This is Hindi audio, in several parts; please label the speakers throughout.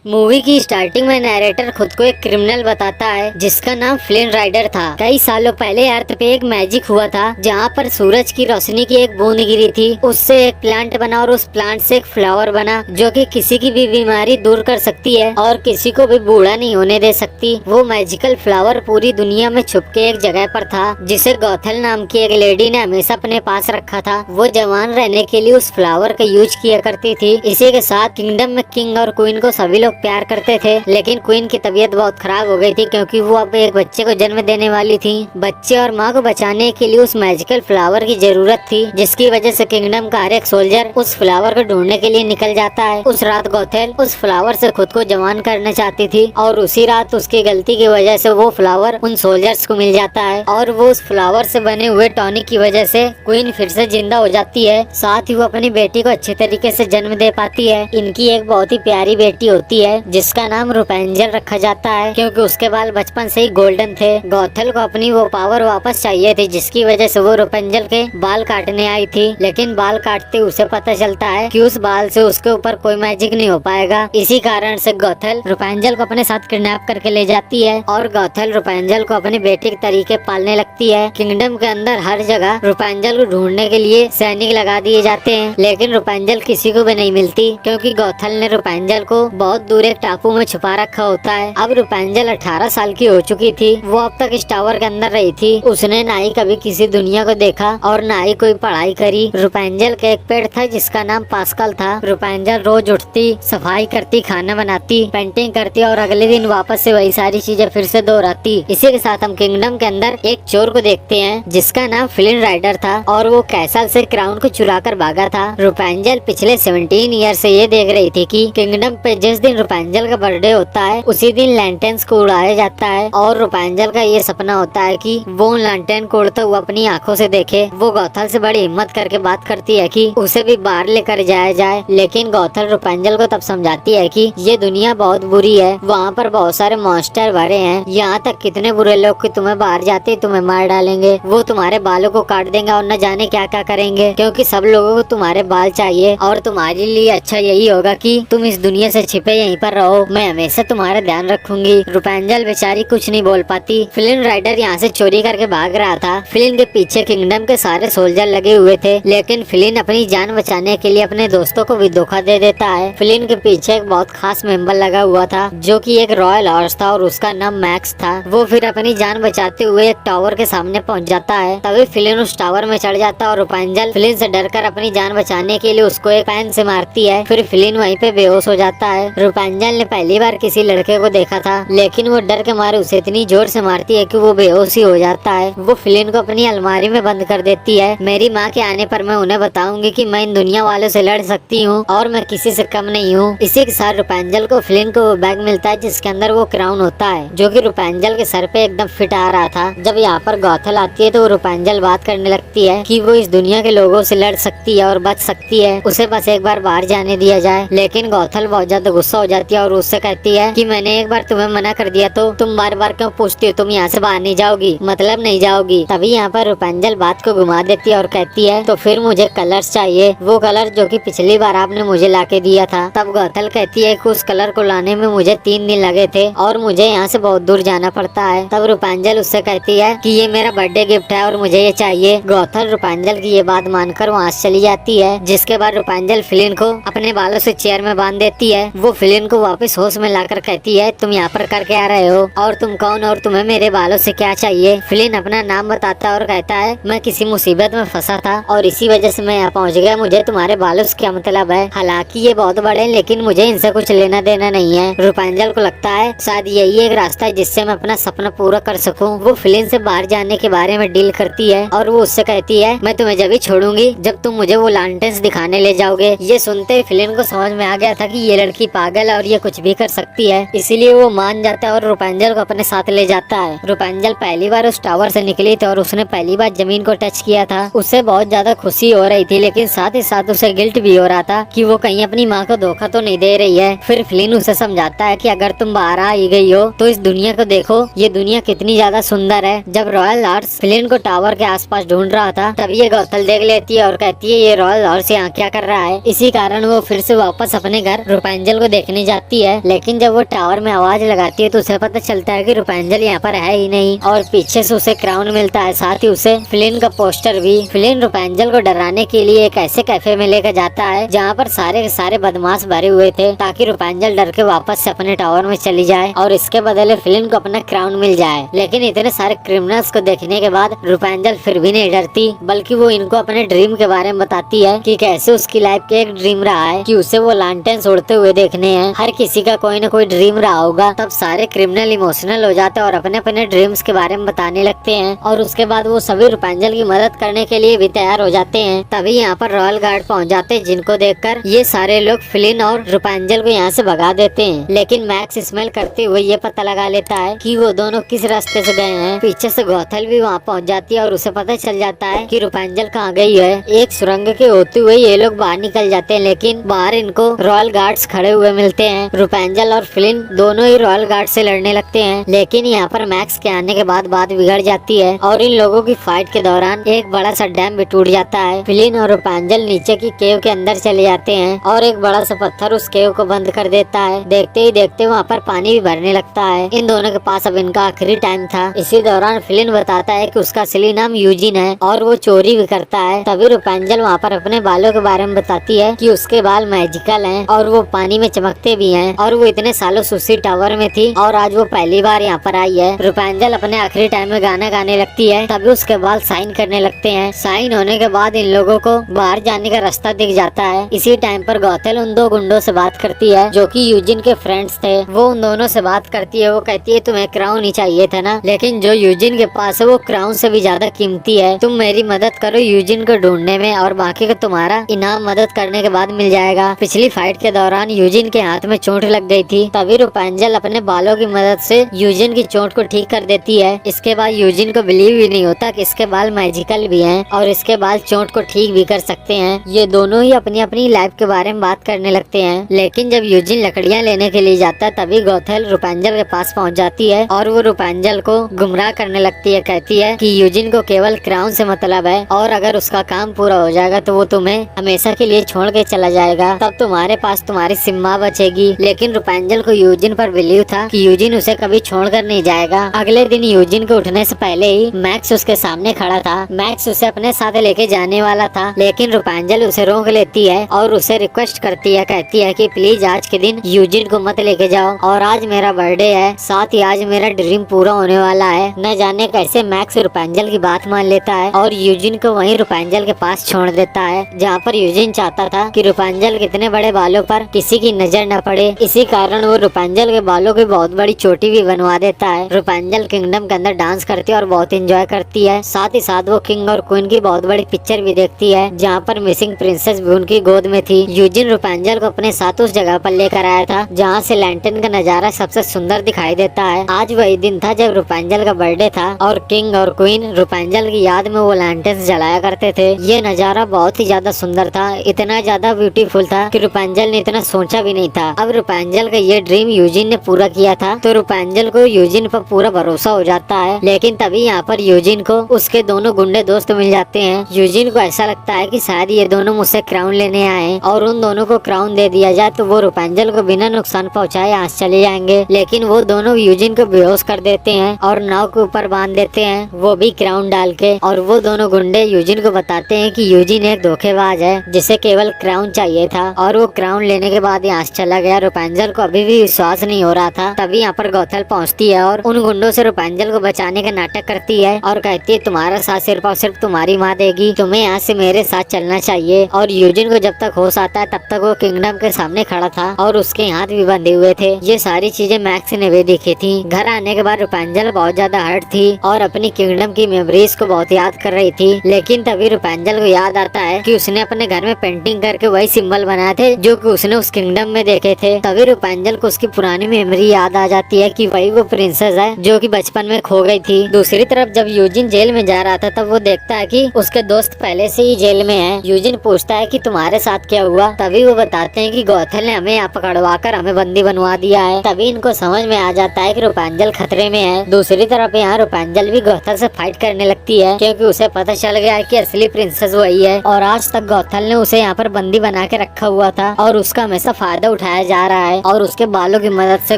Speaker 1: मूवी की स्टार्टिंग में नैरेटर खुद को एक क्रिमिनल बताता है जिसका नाम फ्लिन राइडर था। कई सालों पहले अर्थ पे एक मैजिक हुआ था जहाँ पर सूरज की रोशनी की एक बूंद गिरी थी, उससे एक प्लांट बना और उस प्लांट से एक फ्लावर बना जो कि किसी की भी बीमारी दूर कर सकती है और किसी को भी बूढ़ा नहीं होने दे सकती। वो मैजिकल फ्लावर पूरी दुनिया में छुप के एक जगह पर था जिसे गौथल नाम की एक लेडी ने हमेशा अपने पास रखा था। वो जवान रहने के लिए उस फ्लावर का यूज किया करती थी। इसी के साथ किंगडम में किंग और क्वीन को सभी लोग प्यार करते थे, लेकिन क्वीन की तबीयत बहुत खराब हो गई थी क्योंकि वो अब एक बच्चे को जन्म देने वाली थी। बच्चे और माँ को बचाने के लिए उस मैजिकल फ्लावर की जरूरत थी, जिसकी वजह से किंगडम का हर एक सोल्जर उस फ्लावर को ढूंढने के लिए निकल जाता है। उस रात गौथल उस फ्लावर से खुद को जवान करना चाहती थी और उसी रात उसकी गलती की वजह से वो फ्लावर उन सोल्जर्स को मिल जाता है और वो उस फ्लावर से बने हुए टॉनिक की वजह से क्वीन फिर से जिंदा हो जाती है। साथ ही वो अपनी बेटी को अच्छे तरीके से जन्म दे पाती है। इनकी एक बहुत ही प्यारी बेटी होती है जिसका नाम रूपेंजल रखा जाता है क्योंकि उसके बाल बचपन से ही गोल्डन थे। गौथल को अपनी वो पावर वापस चाहिए थी जिसकी वजह से वो रूपेंजल के बाल काटने आई थी, लेकिन बाल काटते उसे पता चलता है कि उस बाल से उसके ऊपर कोई मैजिक नहीं हो पाएगा। इसी कारण से गौथल रूपेंजल को अपने साथ किडनैप करके ले जाती है और गौथल रूपेंजल को अपनी बेटी के तरीके पालने लगती है। किंगडम के अंदर हर जगह रूपेंजल को ढूंढने के लिए सैनिक लगा दिए जाते हैं, लेकिन रूपेंजल किसी को भी नहीं मिलती क्योंकि गौथल ने रूपेंजल को बहुत दूर एक टापू में छुपा रखा होता है। अब रूपेंजल 18 साल की हो चुकी थी। वो अब तक इस टावर के अंदर रही थी। उसने ना ही कभी किसी दुनिया को देखा और ना ही कोई पढ़ाई करी। रूपेंजल का एक पेड़ था जिसका नाम पास्कल था। रूपेंजल रोज उठती, सफाई करती, खाना बनाती, पेंटिंग करती और अगले दिन वापस से वही सारी चीजें फिर से दोहराती। इसी के साथ हम किंगडम के अंदर एक चोर को देखते हैं जिसका नाम फ्लिन राइडर था और वो कैसल से क्राउन को चुरा कर भागा था। रूपेंजल पिछले 17 ईयर से ये देख रही थी कि किंगडम पे जिस दिन रूपेंजल का बर्थडे होता है उसी दिन लैंटेन्स को उड़ाया जाता है और रूपेंजल का ये सपना होता है कि वो उन लैंटेन को उड़ता हुआ अपनी आंखों से देखे। वो गौथल से बड़ी हिम्मत करके बात करती है कि उसे भी बाहर लेकर जाया जाए, लेकिन गौथल रूपेंजल को तब समझाती है कि ये दुनिया बहुत बुरी है, वहाँ पर बहुत सारे मॉन्स्टर भरे हैं, यहाँ तक कितने बुरे लोग कि तुम्हें बाहर जाते तुम्हें मार डालेंगे, वो तुम्हारे बालों को काट देंगे और न जाने क्या क्या करेंगे, क्योंकि सब लोगों को तुम्हारे बाल चाहिए और तुम्हारे लिए अच्छा यही होगा कि तुम इस दुनिया से छिपे यहीं पर रहो, मैं हमेशा तुम्हारा ध्यान रखूंगी। रूपेंजल बेचारी कुछ नहीं बोल पाती। फ्लिन राइडर यहाँ से चोरी करके भाग रहा था। फ्लिन के पीछे किंगडम के सारे सोल्जर लगे हुए थे, लेकिन फ्लिन अपनी जान बचाने के लिए अपने दोस्तों को भी धोखा दे देता है। फ्लिन के पीछे एक बहुत खास मेंबर लगा हुआ था जो कि एक रॉयल हॉर्स था और उसका नाम मैक्स था। वो फिर अपनी जान बचाते हुए एक टावर के सामने पहुंच जाता है। तभी फ्लिन उस टावर में चढ़ जाता है और रूपेंजल फ्लिन से डरकर अपनी जान बचाने के लिए उसको एक पेन से मारती है। फिर फ्लिन वहीं पे बेहोश हो जाता है। रूपेंजल ने पहली बार किसी लड़के को देखा था, लेकिन वो डर के मारे उसे इतनी जोर से मारती है कि वो बेहोश ही हो जाता है। वो फ्लिन को अपनी अलमारी में बंद कर देती है। मेरी माँ के आने पर मैं उन्हें बताऊंगी कि मैं इन दुनिया वालों से लड़ सकती हूँ और मैं किसी से कम नहीं हूँ। इसी के साथ रूपेंजल को फ्लिन को वो बैग मिलता है जिसके अंदर वो क्राउन होता है जो कि रूपेंजल के सर पे एकदम फिट आ रहा था। जब यहाँ पर गौथल आती है तो रूपेंजल बात करने लगती है कि वो इस दुनिया के लोगों से लड़ सकती है और बच सकती है, उसे बस एक बार बाहर जाने दिया जाए। लेकिन गौथल बहुत ज्यादा गुस्सा हो जाती है और उससे कहती है कि मैंने एक बार तुम्हें मना कर दिया तो तुम बार बार क्यों पूछती हो, तुम यहाँ से बाहर नहीं जाओगी, मतलब नहीं जाओगी। तभी यहाँ पर रूपेंजल बात को घुमा देती है और कहती है तो फिर मुझे कलर्स चाहिए, वो कलर जो कि पिछली बार आपने मुझे लाके दिया था। तब गौथल कहती है कि उस कलर को लाने में मुझे 3 दिन लगे थे और मुझे यहाँ से बहुत दूर जाना पड़ता है। तब रूपेंजल उससे कहती है कि ये मेरा बर्थडे गिफ्ट है और मुझे ये चाहिए। गौथल रूपेंजल की ये बात मानकर वहाँ से चली जाती है, जिसके बाद रूपेंजल फ्लिन को अपने बालों से चेयर में बांध देती है। वो फ्लिन को वापस होश में लाकर कहती है तुम यहाँ पर करके आ रहे हो और तुम कौन और तुम्हें मेरे बालों से क्या चाहिए। फ्लिन अपना नाम बताता है और कहता है मैं किसी मुसीबत में फंसा था और इसी वजह से मैं यहाँ पहुँच गया, मुझे तुम्हारे बालों से क्या मतलब है। हालांकि ये बहुत बड़े हैं लेकिन मुझे इनसे कुछ लेना देना नहीं है। रूपेंजल को लगता है शायद यही एक रास्ता है जिससे मैं अपना सपना पूरा कर सकूं। वो फ्लिन से बाहर जाने के बारे में डील करती है और वो उससे कहती है मैं तुम्हें जब ही छोड़ूंगी जब तुम मुझे वो लैंटेन्स दिखाने ले जाओगे। ये सुनते ही फ्लिन को समझ में आ गया था कि ये लड़की पागल है और ये कुछ भी कर सकती है, इसीलिए वो मान जाता है और रूपेंजल को अपने साथ ले जाता है। रूपेंजल पहली बार उस टावर से निकली थी और उसने पहली बार जमीन को टच किया था। उससे बहुत ज्यादा खुशी हो रही थी, लेकिन साथ ही साथ उसे गिल्ट भी हो रहा था कि वो कहीं अपनी माँ को धोखा तो नहीं दे रही है। फिर फ्लिन उसे समझाता है कि अगर तुम बाहर आ ही गई हो तो इस दुनिया को देखो, ये दुनिया कितनी ज्यादा सुंदर है। जब रॉयल हॉर्स फ्लिन को टावर के आसपास ढूंढ रहा था तभी ये गौथल देख लेती है और कहती है ये रॉयल हॉर्स यहाँ क्या कर रहा है। इसी कारण वो फिर से वापस अपने घर रूपेंजल को देखने देखने जाती है, लेकिन जब वो टावर में आवाज लगाती है तो उसे पता चलता है कि रूपांजल यहाँ पर है ही नहीं और पीछे से उसे क्राउन मिलता है, साथ ही उसे फ्लिन का पोस्टर भी। फ्लिन रूपांजल को डराने के लिए एक ऐसे कैफे में लेकर जाता है जहाँ पर सारे के सारे बदमाश भरे हुए थे, ताकि रूपांजल डर के वापस से अपने टावर में चली जाए और इसके बदले फ्लिन को अपना क्राउन मिल जाए। लेकिन इतने सारे क्रिमिनल्स को देखने के बाद रूपांजल फिर भी नहीं डरती, बल्कि वो इनको अपने ड्रीम के बारे में बताती है कि कैसे उसकी लाइफ के एक ड्रीम रहा है कि उसे वो लालटेन उड़ते हुए देखने हैं। हर किसी का कोई न कोई ड्रीम रहा होगा। तब सारे क्रिमिनल इमोशनल हो जाते हैं और अपने अपने ड्रीम्स के बारे में बताने लगते हैं और उसके बाद वो सभी रूपांजल की मदद करने के लिए भी तैयार हो जाते हैं। तभी यहाँ पर रॉयल गार्ड पहुँच जाते हैं, जिनको देखकर ये सारे लोग फ्लिन और रूपांजल को यहाँ से भगा देते हैं। लेकिन मैक्स स्मेल करते हुए ये पता लगा लेता है कि वो दोनों किस रास्ते से गए हैं। पीछे से गौथल भी वहाँ पहुँच जाती है और उसे पता चल जाता है कि रूपांजल कहाँ गई है। एक सुरंग के होते हुए ये लोग बाहर निकल जाते हैं, लेकिन बाहर इनको रॉयल गार्ड्स खड़े हुए मिलते हैं। रूपांजल और फ्लिन दोनों ही रॉयल गार्ड से लड़ने लगते हैं, लेकिन यहाँ पर मैक्स के आने के बाद बात बिगड़ जाती है और इन लोगों की फाइट के दौरान एक बड़ा सा डैम भी टूट जाता है। फ्लिन और रूपांजल नीचे की केव के अंदर चले जाते हैं और एक बड़ा सा पत्थर उस केव को बंद कर देता है। देखते ही देखते वहाँ पर पानी भी भरने लगता है। इन दोनों के पास अब इनका आखिरी टाइम था। इसी दौरान फ्लिन बताता है कि उसका असली नाम यूजिन है और वो चोरी भी करता है। तभी रूपांजल वहाँ पर अपने बालों के बारे में बताती है कि उसके बाल मैजिकल हैं और वो पानी में चमकते भी हैं और वो इतने सालों से उसी टावर में थी और आज वो पहली बार यहाँ पर आई है। रूपांजल अपने आखिरी टाइम में गाना गाने लगती है। तभी उसके बाल साइन करने लगते हैं। साइन होने के बाद इन लोगों को बाहर जाने का रास्ता दिख जाता है। इसी टाइम पर गौथल उन दो गुंडों से बात करती है जो कि यूजिन के फ्रेंड्स थे। वो उन दोनों से बात करती है। वो कहती है तुम्हें क्राउन ही चाहिए था ना, लेकिन जो यूजिन के पास है वो क्राउन से भी ज्यादा कीमती है। तुम मेरी मदद करो यूजिन को ढूंढने में और बाकी का तुम्हारा इनाम मदद करने के बाद मिल जाएगा। पिछली फाइट के दौरान यूजिन के हाथ में चोट लग गई थी। तभी रूपांजल अपने बालों की मदद से यूजिन की चोट को ठीक कर देती है। इसके बाद यूजिन को बिलीव ही नहीं होता कि इसके बाल मैजिकल भी हैं और इसके बाल चोट को ठीक भी कर सकते हैं। ये दोनों ही अपनी अपनी लाइफ के बारे में बात करने लगते हैं। लेकिन जब यूजिन लकड़ियाँ लेने के लिए जाता है तभी गौथल रूपांजल के पास पहुँच जाती है और वो रूपांजल को गुमराह करने लगती है। कहती है कि यूजिन को केवल क्राउन से मतलब है और अगर उसका काम पूरा हो जाएगा तो वो तुम्हें हमेशा के लिए छोड़ के चला जाएगा। तब तुम्हारे पास तुम्हारी सिम्मा बचेगी। लेकिन रूपांजल को यूजिन पर बिलीव था कि यूजिन उसे कभी छोड़कर नहीं जाएगा। अगले दिन यूजिन को उठने से पहले ही मैक्स उसके सामने खड़ा था। मैक्स उसे अपने साथ लेके जाने वाला था, लेकिन रूपांजल उसे रोक लेती है और उसे रिक्वेस्ट करती है। कहती है कि प्लीज आज के दिन यूजिन को मत लेके जाओ और आज मेरा बर्थडे है, साथ ही आज मेरा ड्रीम पूरा होने वाला है। न जाने कैसे मैक्स रूपांजल की बात मान लेता है और यूजिन को वहीं रूपांजल के पास छोड़ देता है, जहाँ पर यूजिन चाहता था कि रूपांजल के इतने बड़े बालों पर किसी की नजर न पड़े। इसी कारण वो रूपांजल के बालों की बहुत बड़ी चोटी भी बनवा देता है। रूपांजल किंगडम के अंदर डांस करती है और बहुत एंजॉय करती है। साथ ही साथ वो किंग और क्वीन की बहुत बड़ी पिक्चर भी देखती है, जहाँ पर मिसिंग प्रिंसेस भी उनकी गोद में थी। यूजिन रूपांजल को अपने साथ उस जगह पर लेकर आया था जहाँ से लैंटर्न का नजारा सबसे सुंदर दिखाई देता है। आज वही दिन था जब रूपांजल का बर्थडे था और किंग और क्वीन रूपांजल की याद में वो लैंटर्न जलाया करते थे। ये नजारा बहुत ही ज्यादा सुंदर था, इतना ज्यादा ब्यूटीफुल था कि रूपांजल ने इतना सोचा भी नहीं था। अब रूपांजल का ये ड्रीम यूजिन ने पूरा किया था तो रूपांजल को यूजिन पर पूरा भरोसा हो जाता है। लेकिन तभी यहाँ पर यूजिन को उसके दोनों गुंडे दोस्त मिल जाते हैं। यूजिन को ऐसा लगता है कि शायद ये दोनों मुझसे क्राउन लेने आए और उन दोनों को क्राउन दे दिया जाए तो वो रूपांजल को बिना नुकसान पहुँचाए यहाँ से चले जाएंगे। लेकिन वो दोनों यूजिन को बेहोश कर देते हैं और नाव के ऊपर बांध देते हैं, वो भी क्राउन डाल के। और वो दोनों गुंडे यूजिन को बताते हैं कि यूजिन एक धोखेबाज है जिसे केवल क्राउन चाहिए था और वो क्राउन लेने के बाद यहाँ से चला गया। रूपांजल को अभी भी विश्वास नहीं हो रहा था। तभी यहाँ पर गौथल पहुँचती है और उन गुंडों से रूपांजल को बचाने का नाटक करती है और कहती है तुम्हारा साथ सिर्फ और सिर्फ तुम्हारी माँ देगी, तुम्हें यहाँ से मेरे साथ चलना चाहिए। और यूजिन को जब तक होश आता है तब तक वो किंगडम के सामने खड़ा था और उसके हाथ भी बंधे हुए थे। ये सारी चीजें मैक्स ने भी देखी थी। घर आने के बाद रूपांजल बहुत ज्यादा हर्ट थी और अपनी किंगडम की मेमोरीज को बहुत याद कर रही थी। लेकिन तभी रूपांजल को याद आता है कि उसने अपने घर में पेंटिंग करके वही सिंबल बनाए थे जो कि उसने उस किंगडम में देखे थे। तभी रूपांजल को उसकी पुरानी मेमोरी याद आ जाती है कि वही वो प्रिंसेस है जो कि बचपन में खो गई थी। दूसरी तरफ जब यूजिन जेल में जा रहा था तब वो देखता है कि उसके दोस्त पहले से ही जेल में है। यूजिन पूछता है कि तुम्हारे साथ क्या हुआ। तभी वो बताते हैं कि गौथल ने हमें यहाँ पकड़वा कर हमें बंदी बनवा दिया है। तभी इनको समझ में आ जाता है कि रूपांजल खतरे में है। दूसरी तरफ यहाँ रूपांजल भी गौथल से फाइट करने लगती है क्योंकि उसे पता चल गया है कि असली प्रिंसेस वही है और आज तक गौथल ने उसे यहाँ पर बंदी बना के रखा हुआ था और उसका हमेशा फायदा उठाया जा रहा है और उसके बालों की मदद से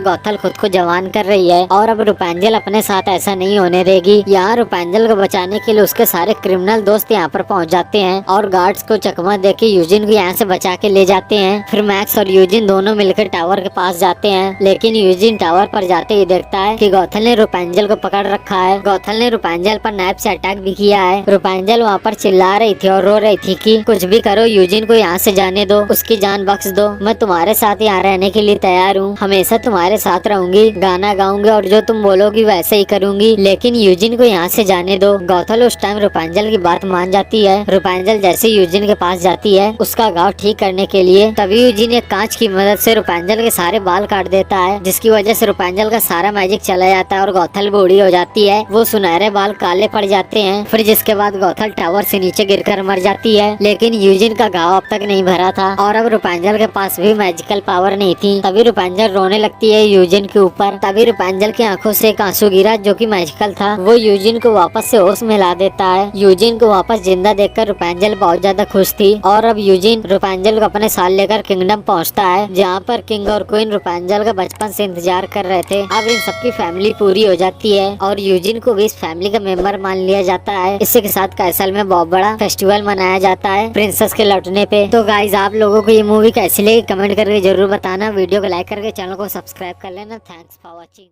Speaker 1: गौथल खुद को जवान कर रही है। और अब रूपांजल अपने साथ ऐसा नहीं होने देगी। यहाँ रूपांजल को बचाने के लिए उसके सारे क्रिमिनल दोस्त यहाँ पर पहुँच जाते हैं और गार्ड्स को चकमा देके यूजिन को यहाँ से बचा के ले जाते हैं। फिर मैक्स और यूजिन दोनों मिलकर टावर के पास जाते हैं, लेकिन यूजिन टावर पर जाते ही देखता है कि गौथल ने रूपांजल को पकड़ रखा है। गौथल ने रूपांजल पर नाइफ से अटैक भी किया है। रूपांजल वहाँ पर चिल्ला रही थी और रो रही थी कि कुछ भी करो, यूजिन को यहाँ से जाने दो, उसकी जान बख्श दो। मैं तुम्हारे साथ यहाँ रहने के लिए तैयार हूँ, हमेशा तुम्हारे साथ रहूंगी, गाना गाऊंगी और जो तुम बोलोगी वैसे ही करूंगी, लेकिन यूजिन को यहाँ से जाने दो। गौथल उस टाइम रूपांजल की बात मान जाती है। रूपांजल जैसे यूजिन के पास जाती है उसका घाव ठीक करने के लिए, तभी यूजिन एक कांच की मदद से रूपांजल के सारे बाल काट देता है, जिसकी वजह से रूपांजल का सारा मैजिक चला जाता है और गौथल बूढ़ी हो जाती है। वो सुनहरे बाल काले पड़ जाते हैं। फिर जिसके बाद गौथल टावर से नीचे गिरकर मर जाती है, लेकिन यूजिन का घाव अब तक नहीं भरा था और अब रूपांजल के पास भी मैजिकल पावर नहीं थी। तभी रूपांजल रोने लगती है यूजिन के ऊपर। तभी रूपांजल की आंखों से एक आंसू गिरा जो कि मैजिकल था। वो यूजिन को वापस से होश में ला देता है। यूजिन को वापस जिंदा देखकर रूपांजल बहुत ज्यादा खुश थी और अब यूजिन रूपांजल को अपने साथ लेकर किंगडम पहुंचता है, जहां पर किंग और क्वीन रूपांजल का बचपन से इंतजार कर रहे थे। अब इन सबकी फैमिली पूरी हो जाती है और यूजिन को भी इस फैमिली का मेंबर मान लिया जाता है। इसी के साथ कैसल में बहुत बड़ा फेस्टिवल मनाया जाता है प्रिंसेस के लौटने पे। तो गाइज आप लोगों को ये मूवी कैसी लगी कमेंट करके जरूर बताना। वीडियो को लाइक करके चैनल को सब्सक्राइब कर लेना। Thanks for watching.